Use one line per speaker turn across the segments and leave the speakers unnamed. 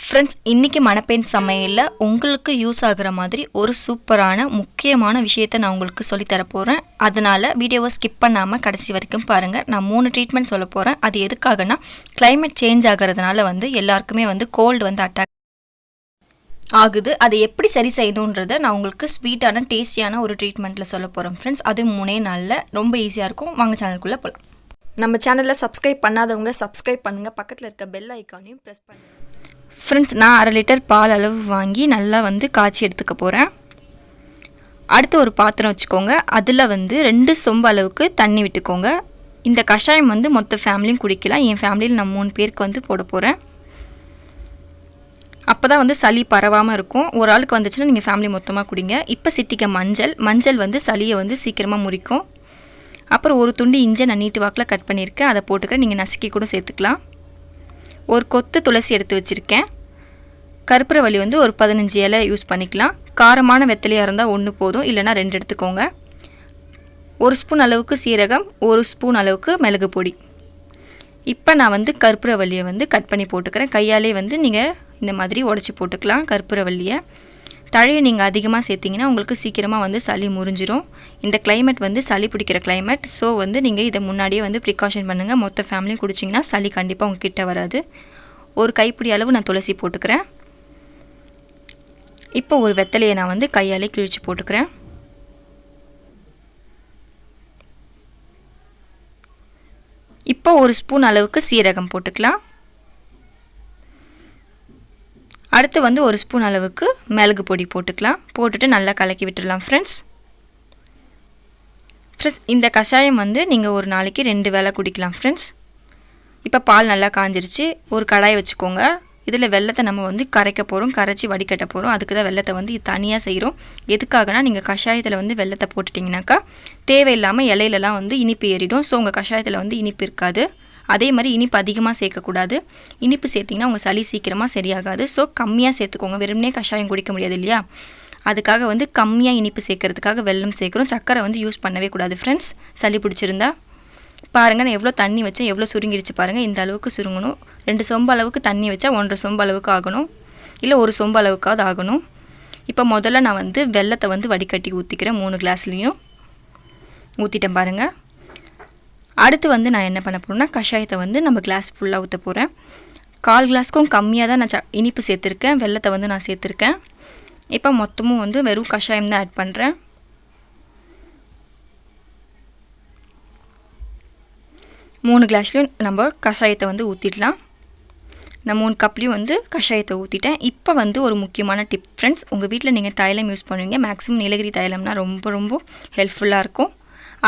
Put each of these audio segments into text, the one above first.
Friends, இன்றைக்கி மணப்பெண் சமையலில் உங்களுக்கு யூஸ் ஆகிற மாதிரி ஒரு சூப்பரான முக்கியமான விஷயத்தை நான் உங்களுக்கு சொல்லித்தர போகிறேன். அதனால் வீடியோவை ஸ்கிப் பண்ணாமல் கடைசி வரைக்கும் பாருங்கள். நான் 3 ட்ரீட்மெண்ட் சொல்ல போகிறேன். அது எதுக்காகனா கிளைமேட் சேஞ்ச் ஆகிறதுனால எல்லாருக்குமே கோல்டு அட்டாக் ஆகுது. அதை எப்படி சரி செய்யணுன்றதை நான் உங்களுக்கு ஸ்வீட்டான டேஸ்டியான ஒரு ட்ரீட்மெண்ட்டில் சொல்ல போகிறேன் ஃப்ரெண்ட்ஸ். அது 3 நாளில் ரொம்ப ஈஸியாக இருக்கும். வாங்க சேனலுக்குள்ளே போகலாம். நம்ம சேனலில் சப்ஸ்கிரைப் பண்ணாதவங்க சப்ஸ்கிரைப் பண்ணுங்கள். பக்கத்தில் இருக்க பெல் ஐக்கானையும் ப்ரெஸ் பண்ணுங்கள். ஃப்ரெண்ட்ஸ், நான் 1/2 லிட்டர் பால் அளவு வாங்கி நல்லா காய்ச்சி எடுத்துக்க போகிறேன். அடுத்து ஒரு பாத்திரம் வச்சுக்கோங்க. அதில் 2 சொம்பு அளவுக்கு தண்ணி விட்டுக்கோங்க. இந்த கஷாயம் மொத்த ஃபேமிலியும் குடிக்கலாம். என் ஃபேமிலியில் நான் 3 பேருக்கு போட போகிறேன். அப்போ தான் சளி பரவாமல் இருக்கும். ஒரு ஆளுக்கு வந்துச்சுன்னா நீங்கள் ஃபேமிலி மொத்தமாக குடிங்க. இப்போ சிட்டிக்க மஞ்சள் சளியை சீக்கிரமாக முறிக்கும். அப்புறம் ஒரு துண்டு இஞ்சி நான் நீட்டு வாக்கில் கட் பண்ணியிருக்கேன், அதை போட்டுக்கிறேன். நீங்கள் நசுக்கி கூட சேர்த்துக்கலாம். ஒரு கொத்து துளசி எடுத்து வச்சுருக்கேன். கற்பூரவள்ளி ஒரு 15 இலை யூஸ் பண்ணிக்கலாம். காரமான வெத்தலையாக இருந்தால் 1 போதும், இல்லைனா 2 எடுத்துக்கோங்க. 1 ஸ்பூன் அளவுக்கு சீரகம், 1 ஸ்பூன் அளவுக்கு மிளகு பொடி. இப்போ நான் கற்பூரவள்ளியை கட் பண்ணி போட்டுக்கிறேன். கையாலே நீங்கள் இந்த மாதிரி உடச்சி போட்டுக்கலாம். கற்பூரவள்ளியை தழையை நீங்கள் அதிகமாக சேர்த்திங்கன்னா உங்களுக்கு சீக்கிரமாக சளி முறிஞ்சிரும். இந்த கிளைமேட் சளி பிடிக்கிற கிளைமேட். ஸோ நீங்கள் இதை முன்னாடியே ப்ரிகாஷன் பண்ணுங்கள். மொத்த ஃபேமிலியும் குடிச்சிங்கன்னா சளி கண்டிப்பாக உங்ககிட்ட வராது. ஒரு கைப்பிடி அளவு நான் துளசி போட்டுக்கிறேன். இப்போ ஒரு வெத்தலையை நான் கையாலே கிழிச்சு போட்டுக்கிறேன். இப்போ 1 ஸ்பூன் அளவுக்கு சீரகம் போட்டுக்கலாம். அடுத்து 1 ஸ்பூன் அளவுக்கு மிளகு பொடி போட்டுக்கலாம். போட்டுட்டு நல்லா கலக்கி விட்டுடலாம் ஃப்ரெண்ட்ஸ். இந்த கஷாயம் நீங்கள் ஒரு நாளைக்கு 2 வேளை குடிக்கலாம் ஃப்ரெண்ட்ஸ். இப்போ பால் நல்லா காஞ்சிருச்சு. ஒரு கடாயை வச்சுக்கோங்க. இதில் வெல்லத்தை நம்ம கரைக்க போகிறோம், கரைச்சி வடிகட்ட போகிறோம். அதுக்கு தான் வெல்லத்தை தனியாக செய்கிறோம். எதுக்காகனா நீங்கள் கஷாயத்தில் வெல்லத்தை போட்டுட்டிங்கனாக்கா தேவையில்லாமல் இலையிலலாம் இனிப்பு ஏறிடும். ஸோ உங்கள் கஷாயத்தில் இனிப்பு இருக்காது. அதே மாதிரி இனிப்பு அதிகமாக சேர்க்கக்கூடாது. இனிப்பு சேர்த்திங்கன்னா உங்கள் சளி சீக்கிரமாக சரியாகாது. ஸோ கம்மியாக சேர்த்துக்கோங்க. வெறுமனே கஷாயம் குடிக்க முடியாது இல்லையா? அதுக்காக கம்மியாக இனிப்பு சேர்க்கறதுக்காக வெல்லம் சேர்க்குறோம். சக்கரை யூஸ் பண்ணவே கூடாது ஃப்ரெண்ட்ஸ், சளி பிடிச்சிருந்தா. பாருங்கள், நான் எவ்வளோ தண்ணி வச்சேன், எவ்வளோ சுருங்கிடுச்சு பாருங்கள். இந்த அளவுக்கு சுருங்கணும். 2 சொம்பு அளவுக்கு தண்ணி வச்சா 1.5 சொம்பு அளவுக்கு ஆகணும், இல்லை 1 சொம்பு அளவுக்காவது ஆகணும். இப்போ முதல்ல நான் வெல்லத்தை வடிகட்டி ஊற்றிக்கிறேன். 3 கிளாஸ்லேயும் ஊற்றிட்டேன் பாருங்கள். அடுத்து நான் என்ன பண்ண போகிறேன்னா கஷாயத்தை நம்ம கிளாஸ் ஃபுல்லாக ஊற்ற போகிறேன். 1/4 கிளாஸ்க்கும் கம்மியாக தான் நான் இனிப்பு சேர்த்துருக்கேன். வெல்லத்தை நான் சேர்த்துருக்கேன். இப்போ மொத்தமும் வெறும் கஷாயம் தான் ஆட் பண்ணுறேன். மூணு கிளாஸ்லையும் நம்ம கஷாயத்தை ஊற்றிடலாம். நான் 3 கப்லேயும் கஷாயத்தை ஊற்றிட்டேன். இப்போ ஒரு முக்கியமான டிப் ஃப்ரெண்ட்ஸ், உங்கள் வீட்டில் நீங்கள் தைலம் யூஸ் பண்ணுவீங்க. மேக்ஸிமம் நீலகிரி தைலம்னா ரொம்ப ஹெல்ப்ஃபுல்லாக இருக்கும்.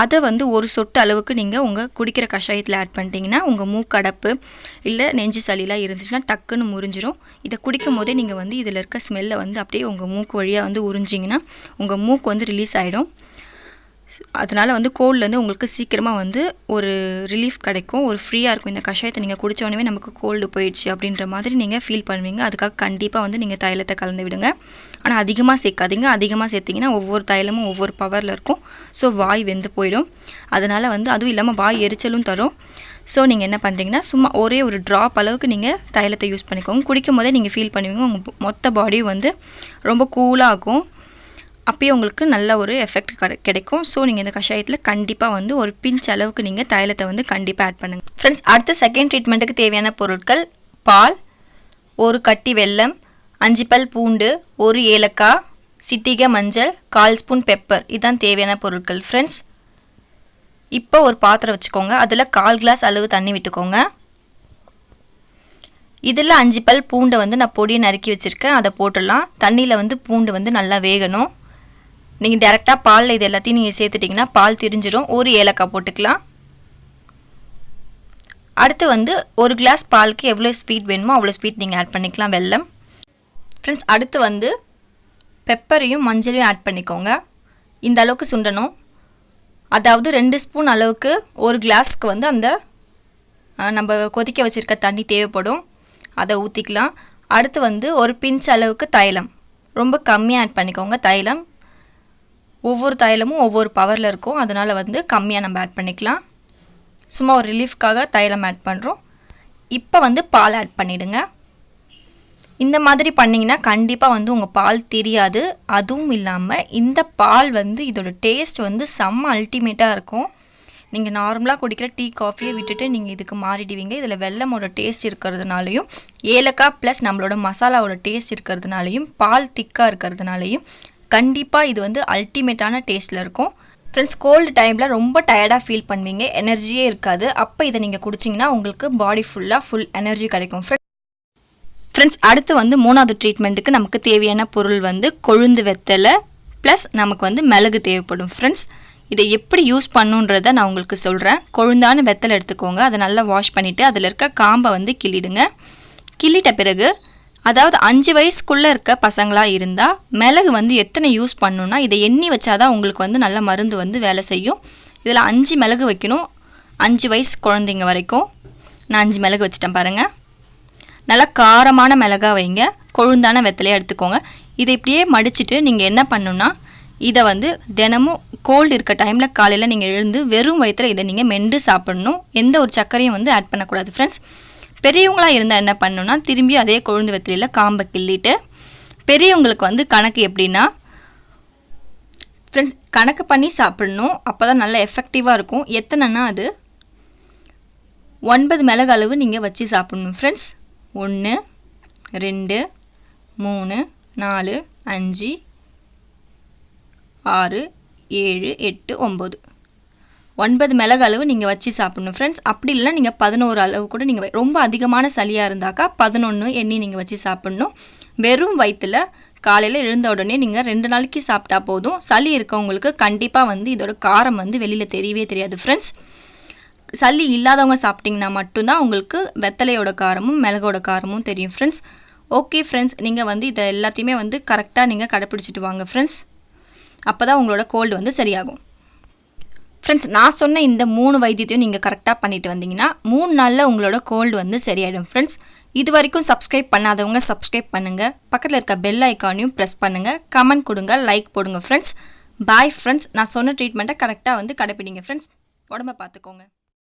அதை ஒரு சொட்டு அளவுக்கு நீங்கள் உங்கள் குடிக்கிற கஷாயத்தில் ஆட் பண்ணிட்டீங்கன்னா உங்கள் மூக்கடப்பு இல்லை நெஞ்சு சளிலாம் இருந்துச்சுன்னா டக்குன்னு முறிஞ்சிரும். இதை குடிக்கும் போதே நீங்கள் இதில் இருக்க ஸ்மெல்லை அப்படியே உங்கள் மூக்கு வழியாக உறிஞ்சிங்கன்னா உங்கள் மூக்கு ரிலீஸ் ஆகிடும். அதனால் கோல்ட்லேருந்து உங்களுக்கு சீக்கிரமாக ஒரு ரிலீஃப் கிடைக்கும், ஒரு ஃப்ரீயாக இருக்கும். இந்த கஷாயத்தை நீங்கள் குடித்தோடனே நமக்கு கோல்டு போயிடுச்சு அப்படின்ற மாதிரி நீங்கள் ஃபீல் பண்ணுவீங்க. அதுக்காக கண்டிப்பாக நீங்கள் தைலத்தை கலந்து விடுங்க. ஆனால் அதிகமாக சேர்க்காதீங்க. அதிகமாக சேர்த்திங்கன்னா ஒவ்வொரு தைலமும் ஒவ்வொரு பவரில் இருக்கும். ஸோ வாய் வெந்து போயிடும். அதனால் அதுவும் இல்லாமல் வாய் எரிச்சலும் தரும். ஸோ நீங்கள் என்ன பண்ணுறீங்கன்னா சும்மா ஒரே ஒரு ட்ராப் அளவுக்கு நீங்கள் தைலத்தை யூஸ் பண்ணிக்கோங்க. குடிக்கும் போதே நீங்கள் ஃபீல் பண்ணுவீங்க உங்கள் மொத்த பாடியும் ரொம்ப கூலாகும். அப்போயே உங்களுக்கு நல்ல ஒரு எஃபெக்ட் கிடைக்கும். ஸோ நீங்கள் இந்த கஷாயத்தில் கண்டிப்பாக ஒரு பிஞ்ச் அளவுக்கு நீங்கள் தைலத்தை கண்டிப்பாக ஆட் பண்ணுங்கள் ஃப்ரெண்ட்ஸ். அடுத்த செகண்ட் ட்ரீட்மெண்ட்டுக்கு தேவையான பொருட்கள்: பால், 1 கட்டி வெல்லம், 5 பல் பூண்டு, 1 ஏலக்காய், சிட்டிகை மஞ்சள், 1/4 ஸ்பூன் பெப்பர். இதுதான் தேவையான பொருட்கள் ஃப்ரெண்ட்ஸ். இப்போ ஒரு பாத்திரம் வச்சுக்கோங்க. அதில் 1/4 கிளாஸ் அளவு தண்ணி விட்டுக்கோங்க. இதில் 5 பல் பூண்டை நான் பொடியை நறுக்கி வச்சுருக்கேன், அதை போட்டுடலாம். தண்ணியில் பூண்டு நல்லா வேகணும். நீங்கள் டேரெக்டாக பாலில் இது எல்லாத்தையும் நீங்கள் சேர்த்துட்டிங்கன்னா பால் திரிஞ்சிடும். 1 ஏலக்காய் போட்டுக்கலாம். அடுத்து 1 கிளாஸ் பாலுக்கு எவ்வளோ ஸ்வீட் வேணுமோ அவ்வளோ ஸ்வீட் நீங்கள் ஆட் பண்ணிக்கலாம், வெல்லம் ஃப்ரெண்ட்ஸ். அடுத்து பெப்பரையும் மஞ்சளையும் ஆட் பண்ணிக்கோங்க. இந்த அளவுக்கு சுண்டணும். அதாவது 2 ஸ்பூன் அளவுக்கு 1 கிளாஸ்க்கு அந்த நம்ம கொதிக்க வச்சுருக்க தண்ணி தேவைப்படும். அதை ஊற்றிக்கலாம். அடுத்து 1 பிஞ்ச் அளவுக்கு தைலம், ரொம்ப கம்மியாக ஆட் பண்ணிக்கோங்க தைலம். ஒவ்வொரு தைலமும் ஒவ்வொரு பவரில் இருக்கும். அதனால் கம்மியாக நம்ம ஆட் பண்ணிக்கலாம். சும்மா ஒரு ரிலீஃப்காக தைலம் ஆட் பண்ணுறோம். இப்போ பால் ஆட் பண்ணிவிடுங்க. இந்த மாதிரி பண்ணிங்கன்னா கண்டிப்பாக வந்து உங்கள் பால் தெரியாது. அதுவும் இல்லாமல் இந்த பால் வந்து இதோட டேஸ்ட் வந்து செம்ம அல்டிமேட்டாக இருக்கும். நீங்கள் நார்மலாக குடிக்கிற டீ காஃபியை விட்டுட்டு நீங்கள் இதுக்கு மாறிடுவீங்க. இதில் வெல்லமோட டேஸ்ட் இருக்கிறதுனாலையும் ஏலக்காய் ப்ளஸ் நம்மளோட மசாலாவோட டேஸ்ட் இருக்கிறதுனாலையும் பால் திக்காக இருக்கிறதுனாலையும் கண்டிப்பாக இது வந்து அல்டிமேட்டான டேஸ்ட்டில் இருக்கும். ஃப்ரெண்ட்ஸ், கோல்டு டைமில் ரொம்ப டயர்டாக ஃபீல் பண்ணுவீங்க, எனர்ஜியே இருக்காது. அப்போ இதை நீங்கள் குடிச்சிங்கன்னா உங்களுக்கு பாடி ஃபுல்லாக ஃபுல் எனர்ஜி கிடைக்கும். ஃப்ரெண்ட்ஸ், அடுத்து வந்து 3வது ட்ரீட்மெண்ட்டுக்கு நமக்கு தேவையான பொருள் வந்து கொழுந்து வெத்தலை ப்ளஸ் நமக்கு வந்து மிளகு தேவைப்படும். ஃப்ரெண்ட்ஸ், இதை எப்படி யூஸ் பண்ணுன்றதை நான் உங்களுக்கு சொல்கிறேன். கொழுந்தான வெத்தலை எடுத்துக்கோங்க. அதை நல்லா வாஷ் பண்ணிவிட்டு அதில் இருக்க காம்பை வந்து கிள்ளிடுங்க. கிள்ளிட்ட பிறகு அதாவது 5 வயசுக்குள்ளே இருக்க பசங்களாக இருந்தால் மிளகு வந்து எத்தனை யூஸ் பண்ணணுன்னா இதை எண்ணி வச்சாதான் உங்களுக்கு வந்து நல்ல மருந்து வந்து வேலை செய்யும். இதில் 5 மிளகு வைக்கணும். 5 வயசு குழந்தைங்க வரைக்கும் நான் 5 மிளகு வச்சுட்டேன் பாருங்கள். நல்லா காரமான மிளகா வைங்க. கொழுந்தான வெத்தலையாக எடுத்துக்கோங்க. இதை இப்படியே மடிச்சுட்டு நீங்கள் என்ன பண்ணணுன்னா இதை வந்து தினமும் கோல்டு இருக்க டைமில் காலையில் நீங்கள் எழுந்து வெறும் வயிற்றில் இதை நீங்கள் மென்று சாப்பிடணும். எந்த ஒரு சர்க்கரையும் வந்து ஆட் பண்ணக்கூடாது. ஃப்ரெண்ட்ஸ், பெரியவங்களாக இருந்தால் என்ன பண்ணணும்னா திரும்பி அதே கொழுந்து வெத்தலையில் காம்பை கிள்ளிட்டு, பெரியவங்களுக்கு வந்து கணக்கு எப்படின்னா ஃப்ரெண்ட்ஸ் கணக்கு பண்ணி சாப்பிடணும். அப்போ தான் நல்லா எஃபெக்டிவாக இருக்கும். எத்தனைன்னா அது 9 மிளகு அளவு நீங்கள் வச்சு சாப்பிடணும். ஃப்ரெண்ட்ஸ், 1 2 3 4 5 6 7 8 9 9 மிளகு அளவு நீங்கள் வச்சு சாப்பிடணும். ஃப்ரெண்ட்ஸ், அப்படி இல்லைனா நீங்கள் 11 அளவு கூட நீங்கள் ரொம்ப அதிகமான சளியாக இருந்தாக்கா 11 எண்ணி நீங்கள் வச்சு சாப்பிடணும். வெறும் வயிற்றில் காலையில் எழுந்த உடனே நீங்கள் 2 நாளைக்கு சாப்பிட்டா போதும். சளி இருக்கவங்களுக்கு கண்டிப்பாக வந்து இதோட காரம் வந்து வெளியில் தெரியவே தெரியாது. ஃப்ரெண்ட்ஸ், சளி இல்லாதவங்க சாப்பிட்டிங்கன்னா மட்டும்தான் உங்களுக்கு வெத்தலையோட காரமும் மிளகோட காரமும் தெரியும். ஃப்ரெண்ட்ஸ், ஓகே ஃப்ரெண்ட்ஸ், நீங்கள் வந்து இதை எல்லாத்தையுமே வந்து கரெக்டாக நீங்கள் கடைப்பிடிச்சிட்டு வாங்க. ஃப்ரெண்ட்ஸ், அப்போ தான் உங்களோட கோல்டு வந்து சரியாகும். ஃப்ரெண்ட்ஸ், நான் சொன்ன இந்த 3 வைத்தியத்தையும் நீங்கள் கரெக்டாக பண்ணிட்டு வந்தீங்கன்னா 3 நாளில் உங்களோட கோல்டு வந்து சரியாயிடும். ஃப்ரெண்ட்ஸ், இது வரைக்கும் சப்ஸ்கிரைப் பண்ணாதவங்க சப்ஸ்கிரைப் பண்ணுங்கள். பக்கத்தில் இருக்க பெல் ஐக்கானையும் ப்ரெஸ் பண்ணுங்கள். கமெண்ட் கொடுங்க, லைக் போடுங்க. Friends, bye friends. நான் சொன்ன ட்ரீட்மெண்ட்டை கரெக்டாக வந்து கடைப்பிடிங்க. ஃப்ரெண்ட்ஸ், உடம்ப பார்த்துக்கோங்க.